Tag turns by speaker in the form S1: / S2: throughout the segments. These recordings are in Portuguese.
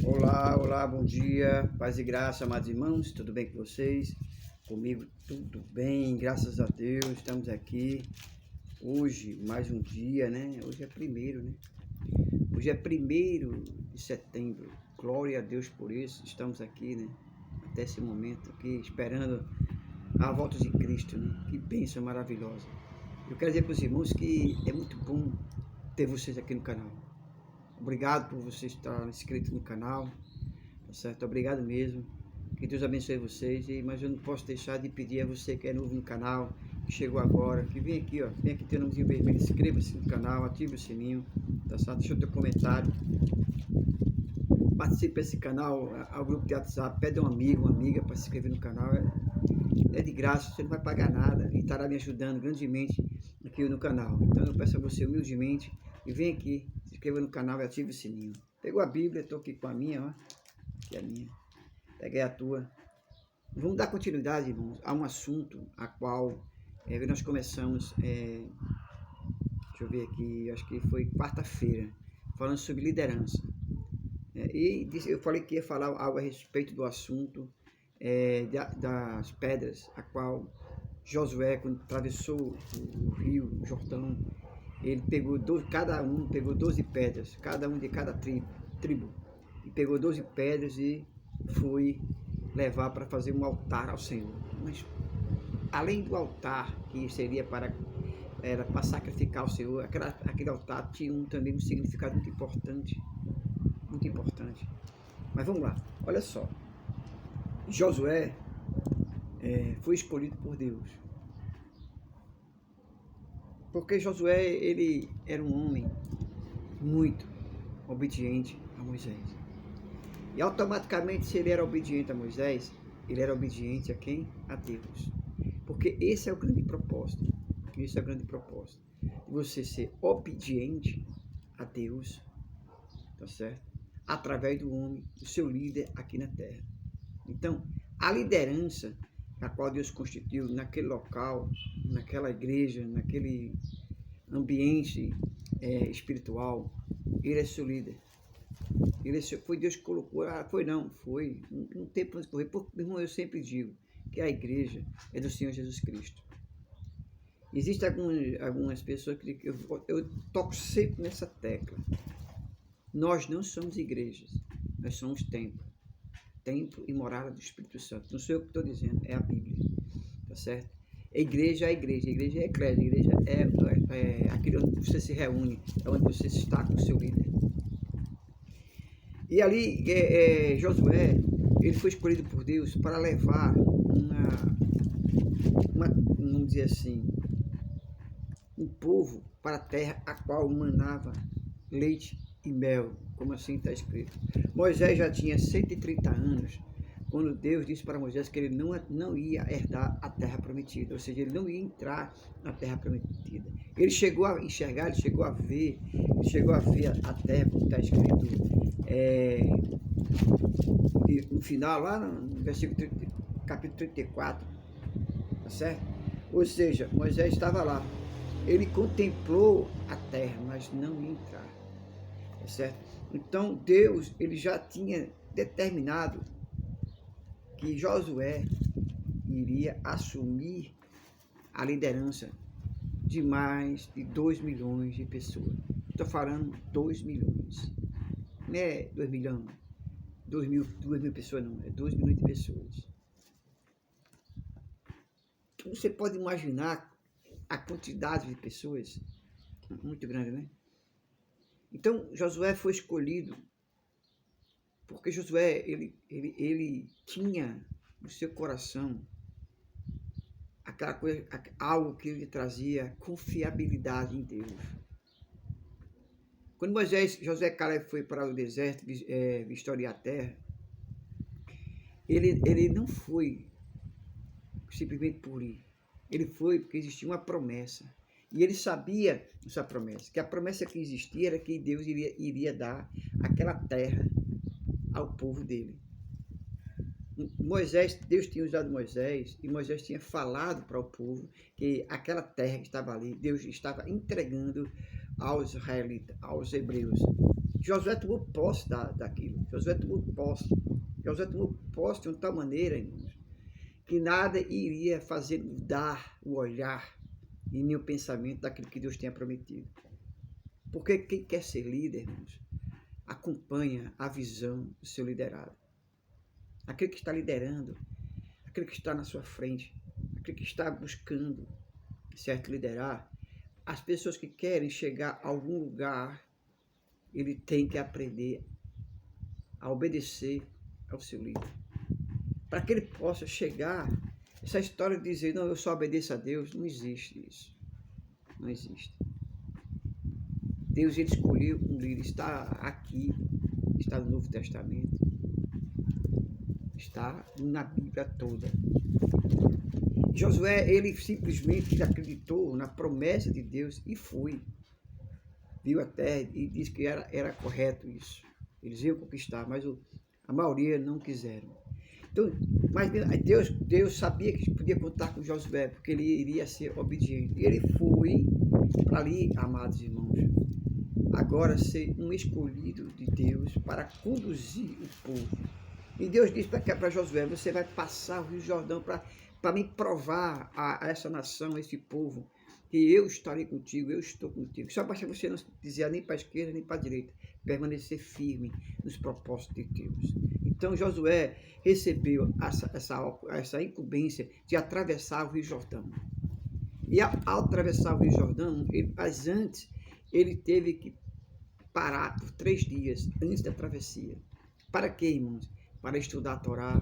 S1: Olá, olá, bom dia, paz e graça, amados irmãos, tudo bem com vocês? Comigo tudo bem, graças a Deus, estamos aqui hoje, mais um dia, né? Hoje é primeiro, né? Hoje é 1º de setembro, glória a Deus por isso, estamos aqui, né? Até esse momento aqui, esperando a volta de Cristo, né? Que bênção maravilhosa. Eu quero dizer para os irmãos que é muito bom ter vocês aqui no canal. Obrigado por você estar inscrito no canal, tá certo? Obrigado mesmo. Que Deus abençoe vocês. Mas eu não posso deixar de pedir a você que é novo no canal, que chegou agora, que vem aqui, ó, vem aqui, tem o nomezinho vermelho, inscreva-se no canal, ative o sininho, tá certo? Deixa o teu comentário. Participe desse canal, ao grupo de WhatsApp, pede um amigo, uma amiga para se inscrever no canal. É de graça, você não vai pagar nada e estará me ajudando grandemente aqui no canal. Então eu peço a você humildemente e vem aqui, se inscreva no canal e ative o sininho. Pegou a Bíblia, estou aqui com a minha, ó, que é a minha. Peguei a tua. Vamos dar continuidade, irmãos, a um assunto a qual nós começamos, deixa eu ver aqui, acho que foi quarta-feira, falando sobre liderança. E eu falei que ia falar algo a respeito do assunto das pedras, a qual Josué, quando atravessou o rio, o Jordão, ele pegou cada um pegou 12 pedras, cada um de cada tribo, e pegou 12 pedras e foi levar para fazer um altar ao Senhor. Mas além do altar, que seria era para sacrificar ao Senhor, aquele altar tinha também um significado muito importante, muito importante. Mas vamos lá, olha só, Josué foi escolhido por Deus, porque Josué, ele era um homem muito obediente a Moisés. E automaticamente, se ele era obediente a Moisés, ele era obediente a quem? A Deus. Porque esse é o grande propósito. Esse é o grande propósito. Você ser obediente a Deus, tá certo? Através do homem, do seu líder aqui na terra. Então, a liderança a qual Deus constituiu naquele local, naquela igreja, naquele ambiente espiritual, ele é seu líder. Foi Deus que colocou, foi, não tem para onde correr. Irmão, eu sempre digo que a igreja é do Senhor Jesus Cristo. Existem algumas pessoas que eu toco sempre nessa tecla. Nós não somos igrejas, nós somos templo e morada do Espírito Santo. Não sou eu que estou dizendo, é a Bíblia, tá certo? A igreja é a igreja é a eclésia, a igreja é aquilo onde você se reúne, é onde você está com o seu líder. E ali, Josué, ele foi escolhido por Deus para levar vamos dizer assim, um povo para a terra a qual manava leite e mel, como assim está escrito. Moisés já tinha 130 anos, quando Deus disse para Moisés que ele não ia herdar a terra prometida, ou seja, ele não ia entrar na terra prometida. Ele chegou a enxergar, ele chegou a ver a terra, como está escrito no final, lá no versículo capítulo 34, tá certo? Ou seja, Moisés estava lá, ele contemplou a terra, mas não ia entrar, tá certo? Então Deus, ele já tinha determinado que Josué iria assumir a liderança de mais de 2 milhões de pessoas. Estou falando 2 milhões. Não é 2 milhões, 2 mil pessoas não, é 2 milhões de pessoas. Então, você pode imaginar a quantidade de pessoas, muito grande, né? Então, Josué foi escolhido porque Josué, ele tinha no seu coração aquela coisa, algo que lhe trazia confiabilidade em Deus. Quando Josué e Caleb foi para o deserto vistoriar a terra, ele não foi simplesmente por ir. Ele foi porque existia uma promessa. E ele sabia essa promessa, que a promessa que existia era que Deus iria dar aquela terra ao povo dele. Deus tinha usado Moisés, e Moisés tinha falado para o povo que aquela terra que estava ali, Deus estava entregando aos israelitas, aos hebreus. Josué tomou posse daquilo. Josué tomou posse. Josué tomou posse de uma tal maneira, irmãos, que nada iria fazer mudar o olhar e nem o pensamento daquilo que Deus tinha prometido. Porque quem quer ser líder, irmãos, acompanha a visão do seu liderado. Aquele que está liderando, aquele que está na sua frente, aquele que está buscando, certo, liderar, as pessoas que querem chegar a algum lugar, ele tem que aprender a obedecer ao seu líder. Para que ele possa chegar, essa história de dizer, não, eu só obedeço a Deus, não existe isso. Não existe. Deus, ele escolheu um líder, está aqui, está no Novo Testamento, está na Bíblia toda. Josué, ele simplesmente acreditou na promessa de Deus e foi. Viu a terra e disse que era correto isso. Eles iam conquistar, mas a maioria não quiseram. Então, mas Deus sabia que podia contar com Josué, porque ele iria ser obediente. E ele foi para ali, amados irmãos, agora ser um escolhido de Deus para conduzir o povo. E Deus disse para Josué, você vai passar o Rio Jordão para me provar a essa nação, a esse povo, que eu estarei contigo, eu estou contigo. Só basta você não dizer nem para a esquerda nem para a direita, permanecer firme nos propósitos de Deus. Então Josué recebeu essa incumbência de atravessar o Rio Jordão. E ao atravessar o Rio Jordão, mas antes ele teve que parar por 3 dias antes da travessia. Para quê, irmãos? Para estudar a Torá,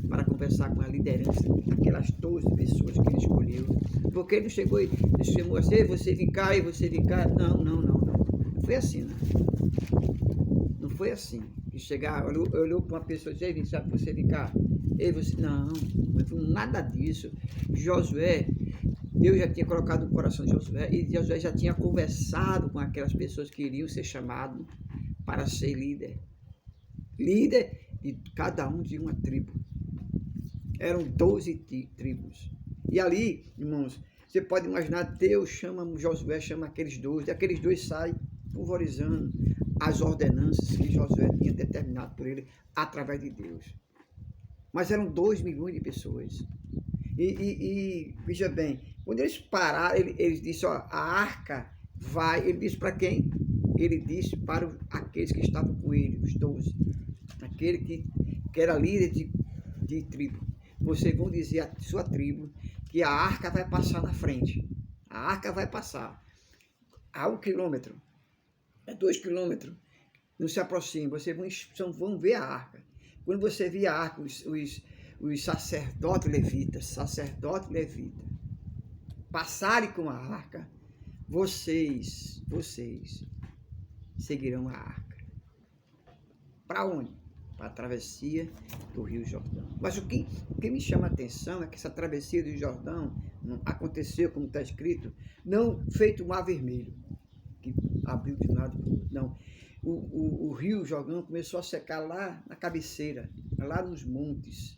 S1: para conversar com a liderança daquelas 12 pessoas que ele escolheu. Porque ele chegou e chamou assim, você vem cá e você vem cá. Não. Não foi assim, não. Não foi assim. De chegar, olhou para uma pessoa e disse, sabe, você vem cá. E você, não foi nada disso. Josué, Deus já tinha colocado no coração de Josué, e Josué já tinha conversado com aquelas pessoas que iriam ser chamadas para ser líder. Líder de cada um de uma tribo. Eram 12 tribos. E ali, irmãos, você pode imaginar, Deus chama Josué, chama aqueles 12, e aqueles 12 saem pulverizando as ordenanças que Josué tinha determinado por ele, através de Deus. Mas eram 2 milhões de pessoas. E veja bem, quando eles pararam, eles disseram, ó, a arca vai, ele disse para quem? Ele disse para aqueles que estavam com ele, os 12. Aquele que era líder de tribo. Vocês vão dizer à sua tribo que a arca vai passar na frente. A arca vai passar a 1 quilômetro, a 2 quilômetros. Não se aproxime, vocês vão ver a arca. Quando você vir a arca, os sacerdotes levitas, passarem com a arca, vocês seguirão a arca. Para onde? Para a travessia do Rio Jordão. Mas o que me chama a atenção é que essa travessia do Jordão não aconteceu, como está escrito, não feito um mar vermelho, que abriu de um lado para o outro, não. O Rio Jordão começou a secar lá na cabeceira, lá nos montes.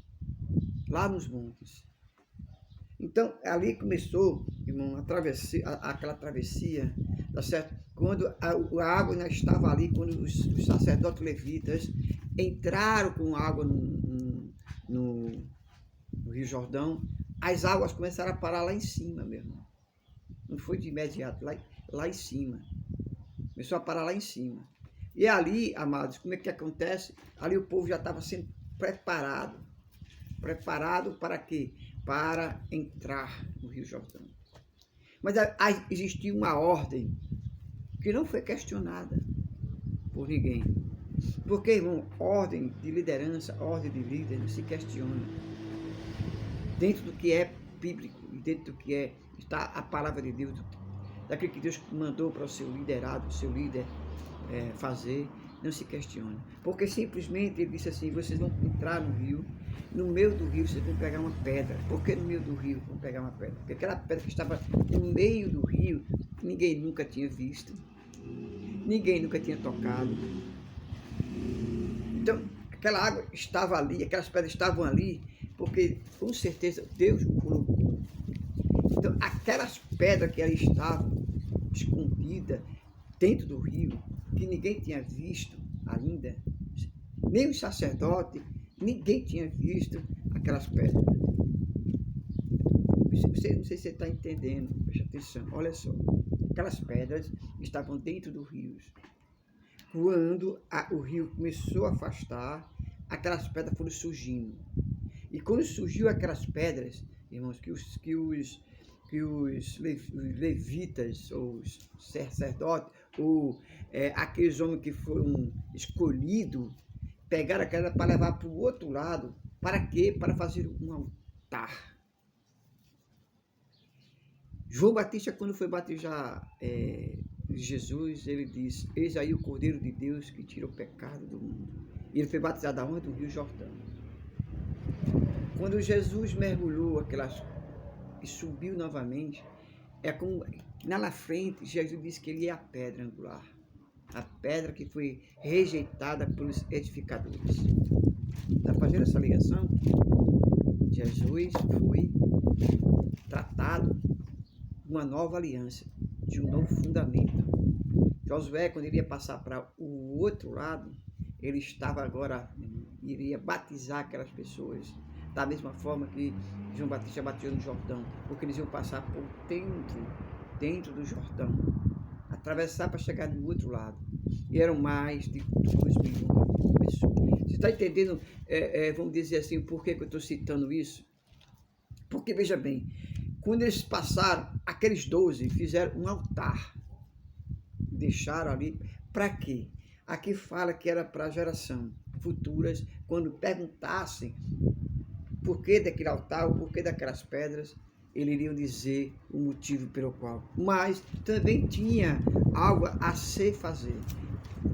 S1: Então, ali começou, irmão, aquela travessia, tá certo? Quando a água ainda estava ali, quando os sacerdotes levitas entraram com água no Rio Jordão, as águas começaram a parar lá em cima, meu irmão. Não foi de imediato, lá em cima. Começou a parar lá em cima. E ali, amados, como é que acontece? Ali o povo já estava sendo preparado. Preparado para quê? Para entrar no Rio Jordão. Mas existia uma ordem que não foi questionada por ninguém. Porque, irmão, ordem de liderança, ordem de líder não se questiona. Dentro do que é bíblico e dentro do que está a palavra de Deus, daquilo que Deus mandou para o seu liderado, o seu líder fazer, não se questiona. Porque simplesmente ele disse assim, vocês vão entrar no rio, no meio do rio vocês vão pegar uma pedra. Por que no meio do rio vão pegar uma pedra? Porque aquela pedra que estava no meio do rio, ninguém nunca tinha visto, ninguém nunca tinha tocado. Então, aquela água estava ali, aquelas pedras estavam ali, porque com certeza Deus o colocou. Então, aquelas pedras que ali estavam escondidas dentro do rio, que ninguém tinha visto ainda, nem o sacerdote, ninguém tinha visto aquelas pedras. Não sei se você está entendendo, preste atenção, olha só. Aquelas pedras estavam dentro do rio. Quando o rio começou a afastar, aquelas pedras foram surgindo. E quando surgiu aquelas pedras, irmãos, que os levitas, ou os sacerdotes, ou aqueles homens que foram escolhidos, pegaram aquela para levar para o outro lado. Para quê? Para fazer um altar. João Batista, quando foi batizar Jesus, ele disse: eis aí o Cordeiro de Deus que tira o pecado do mundo. E ele foi batizado aonde? No Rio Jordão. Quando Jesus mergulhou e subiu novamente, como lá na frente, Jesus disse que ele é a pedra angular, a pedra que foi rejeitada pelos edificadores. Está fazendo essa ligação? Jesus foi tratado de uma nova aliança, de um novo fundamento. Josué, quando ele ia passar para o outro lado, ele estava agora, iria batizar aquelas pessoas, da mesma forma que João Batista batizou no Jordão, porque eles iam passar por dentro do Jordão, atravessar para chegar do outro lado. E eram mais de 2 milhões de pessoas. Você está entendendo, vamos dizer assim, por que eu estou citando isso? Porque, veja bem, quando eles passaram, aqueles 12 fizeram um altar, deixaram ali, para quê? Aqui fala que era para geração futuras, quando perguntassem por que daquele altar, o porquê daquelas pedras, eles iriam dizer o motivo pelo qual. Mas também tinha algo a se fazer.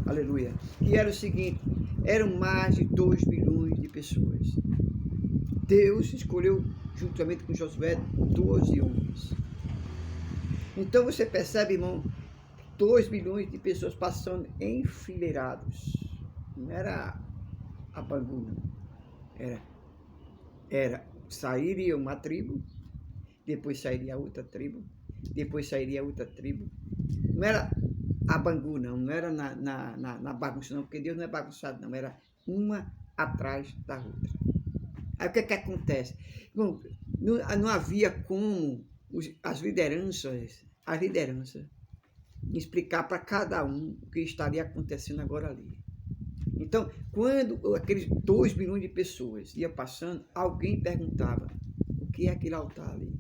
S1: Aleluia. E era o seguinte, eram mais de 2 milhões de pessoas. Deus escolheu, juntamente com Josué, 12 homens. Então você percebe, irmão, 2 milhões de pessoas passando enfileirados. Não era a Bangu, não. Sairia uma tribo, depois sairia outra tribo, depois sairia outra tribo. Não era a Bangu, não era na bagunça, não, porque Deus não é bagunçado, não. Era uma atrás da outra. Aí o que acontece? Bom, não havia como as lideranças explicar para cada um o que estaria acontecendo agora ali. Então, quando aqueles 2 milhões de pessoas iam passando, alguém perguntava o que é aquele altar ali.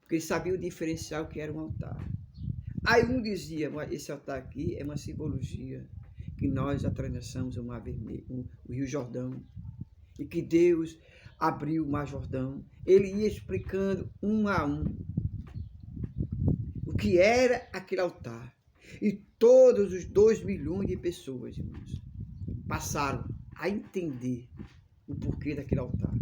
S1: Porque eles sabiam diferenciar o que era um altar. Aí um dizia, esse altar aqui é uma simbologia que nós atravessamos o Mar Vermelho, o Rio Jordão, e que Deus abriu o Mar Jordão. Ele ia explicando um a um o que era aquele altar. E todos os 2 milhões de pessoas, irmãos, passaram a entender o porquê daquele altar,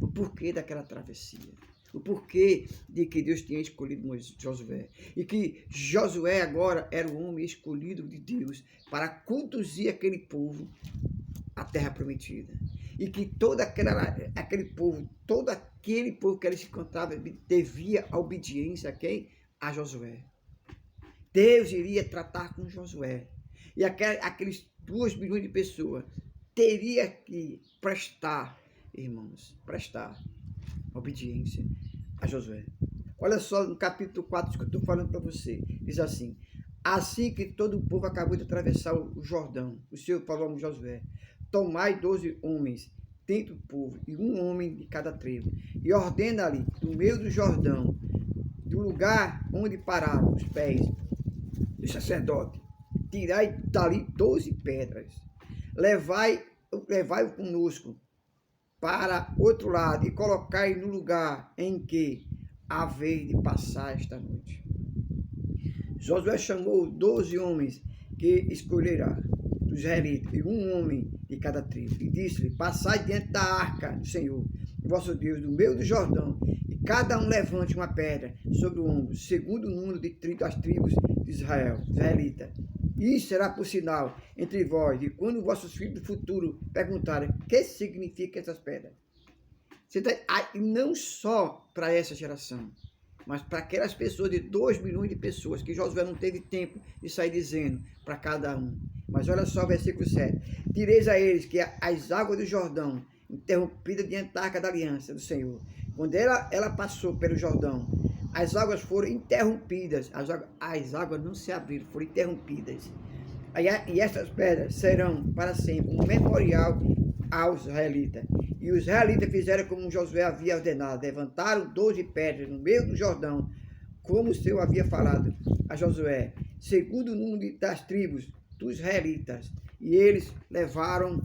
S1: o porquê daquela travessia, o porquê de que Deus tinha escolhido Josué, e que Josué agora era o homem escolhido de Deus para conduzir aquele povo à terra prometida, e que todo aquele povo que ele se encontrava devia a obediência a quem? A Josué. Deus iria tratar com Josué, e aqueles 2 milhões de pessoas teria que prestar, irmãos, obediência a Josué. Olha só no capítulo 4 que eu estou falando para você, diz assim: assim que todo o povo acabou de atravessar o Jordão, o Senhor falou a Josué: tomai 12 homens dentro do povo, e um homem de cada tribo, e ordena ali, no meio do Jordão, do lugar onde pararam os pés do sacerdote, tirai dali 12 pedras, levai-o conosco para outro lado, e colocai no lugar em que haver de passar esta noite. Josué chamou 12 homens que escolherá dos israelitas, e um homem de cada tribo, e disse-lhe: passai diante da arca do Senhor, vosso Deus, do meio do Jordão, e cada um levante uma pedra sobre o ombro, segundo o número das tribos de Israel, israelita. Isso será por sinal entre vós, e quando vossos filhos do futuro perguntarem o que significa essas pedras. E não só para essa geração, mas para aquelas pessoas de 2 milhões de pessoas, que Josué não teve tempo de sair dizendo para cada um. Mas olha só o versículo 7. Direis a eles que as águas do Jordão, interrompidas diante da arca da aliança do Senhor, quando ela passou pelo Jordão, as águas foram interrompidas, as águas não se abriram, foram interrompidas. E essas pedras serão para sempre um memorial aos israelitas. E os israelitas fizeram como Josué havia ordenado, levantaram 12 pedras no meio do Jordão, como o Senhor havia falado a Josué, segundo o número das tribos dos israelitas. E eles levaram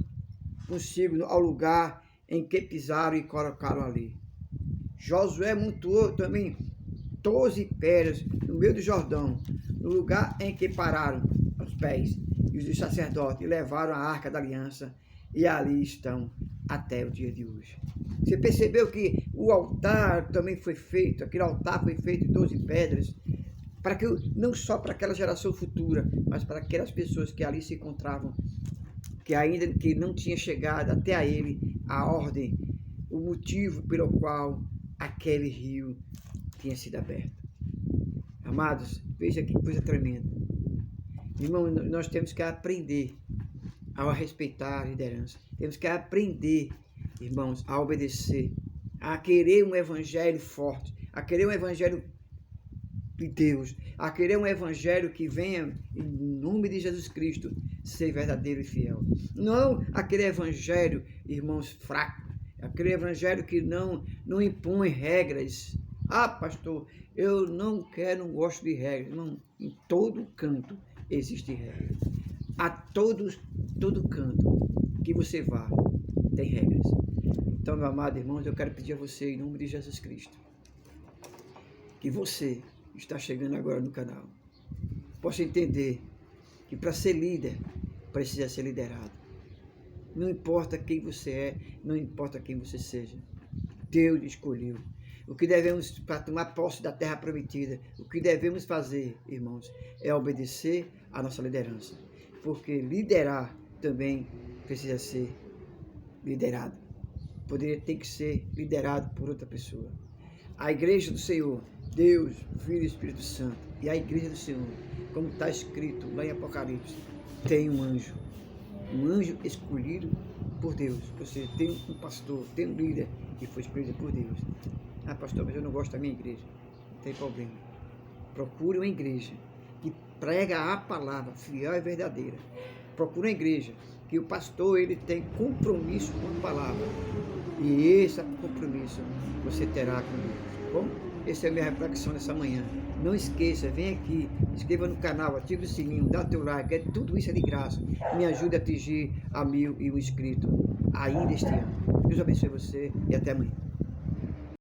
S1: consigo ao lugar em que pisaram e colocaram ali. Josué montou também 12 pedras no meio do Jordão, no lugar em que pararam os pés, e os sacerdotes levaram a arca da aliança, e ali estão até o dia de hoje. Você percebeu que o altar também foi feito, aquele altar foi feito de 12 pedras, para que não só para aquela geração futura, mas para aquelas pessoas que ali se encontravam, que ainda que não tinha chegado até a ele a ordem, o motivo pelo qual aquele rio tinha sido aberto. Amados, veja que coisa tremenda. Irmão, nós temos que aprender a respeitar a liderança. Temos que aprender, irmãos, a obedecer, a querer um evangelho forte, a querer um evangelho de Deus, a querer um evangelho que venha, em nome de Jesus Cristo, ser verdadeiro e fiel. Não aquele evangelho, irmãos, fraco, aquele evangelho que não impõe regras. Ah, pastor, eu não gosto de regras. Não, em todo canto existe regra. A todo canto que você vá, tem regras. Então, meu amado irmãos, eu quero pedir a você, em nome de Jesus Cristo, que você está chegando agora no canal, possa entender que para ser líder, precisa ser liderado. Não importa quem você é, não importa quem você seja. Deus escolheu. O que devemos, para tomar posse da terra prometida, o que devemos fazer, irmãos, é obedecer à nossa liderança. Porque liderar também precisa ser liderado. Tem que ser liderado por outra pessoa. A igreja do Senhor, Deus, Filho e Espírito Santo, e a igreja do Senhor, como está escrito lá em Apocalipse, tem um anjo escolhido por Deus. Ou seja, tem um pastor, tem um líder que foi escolhido por Deus. Ah, pastor, mas eu não gosto da minha igreja. Não tem problema. Procure uma igreja que prega a palavra fiel e verdadeira. Procure uma igreja que o pastor ele tem compromisso com a palavra. E esse compromisso você terá com Deus. Bom, essa é a minha reflexão nessa manhã. Não esqueça, vem aqui, inscreva no canal, ative o sininho, dá teu like, tudo isso é de graça. Me ajude a atingir a 1000 inscritos ainda este ano. Deus abençoe você e até amanhã.